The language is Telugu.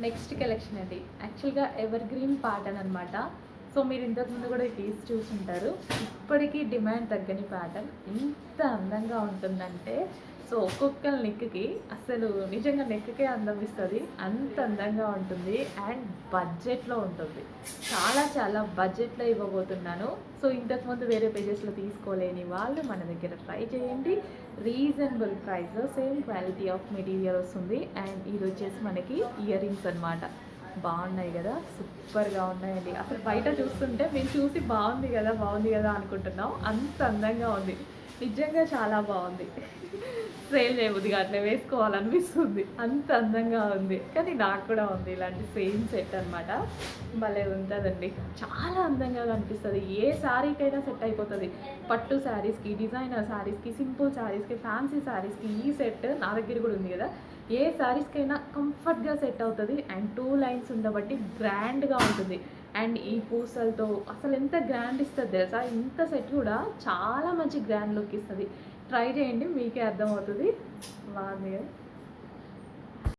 నెక్స్ట్ కలెక్షన్ అండి. యాక్చువల్‌గా ఎవర్ గ్రీన్ ప్యాటర్న్ అనమాట. సో మీరు ఇంతకుముందు కూడా ఈ పీస్ చూసుంటారు. ఇప్పటికీ డిమాండ్ తగ్గని ప్యాటర్న్. ఎంత అందంగా ఉంటుందంటే సో ఒక్కొక్క నెక్‌కి అసలు నిజంగా నెక్‌కే అందం ఇస్తది. అంత అందంగా ఉంటుంది అండ్ బడ్జెట్‌లో ఉంటుంది. చాలా బడ్జెట్‌లో ఇవ్వబోతున్నాను. సో ఇంతకుముందు వేరే పేజెస్‌లో తీసుకోలేని వాళ్ళు మన దగ్గర ట్రై చేయండి. రీజనబుల్ ప్రైస్‌లో సేమ్ క్వాలిటీ ఆఫ్ మెటీరియల్ వస్తుంది. అండ్ ఇది వచ్చేసి మనకి ఇయర్ రింగ్స్ అనమాట. బాగున్నాయి కదా, సూపర్గా ఉన్నాయండి. అసలు బయట చూస్తుంటే మేము చూసి బాగుంది కదా అనుకుంటున్నాం. అంత అందంగా ఉంది, నిజంగా చాలా బాగుంది. సేల్ చేయబుద్ది అట్లా వేసుకోవాలనిపిస్తుంది, అంత అందంగా ఉంది. కానీ నాకు కూడా ఉంది ఇలాంటి సేమ్ సెట్ అనమాట. భలే ఉంటుందండి, చాలా అందంగా కనిపిస్తుంది. ఏ శారీకైనా సెట్ అయిపోతుంది. పట్టు శారీస్కి, డిజైనర్ శారీస్కి, సింపుల్ శారీస్కి, ఫ్యాన్సీ శారీస్కి ఈ సెట్ నా దగ్గర కూడా ఉంది కదా. ఏ శారీస్కైనా కంఫర్ట్గా సెట్ అవుతుంది. అండ్ 2 లైన్స్ ఉండబట్టి గ్రాండ్గా ఉంటుంది. అండ్ ఈ పూసలతో అసలు ఎంత గ్రాండ్ ఇస్తుంది తెలుసా. ఇంత సెట్ కూడా చాలా మంచి గ్రాండ్ లుక్ ఇస్తుంది. ట్రై చేయండి, మీకే అర్థమవుతుంది. బాగుంది కదా.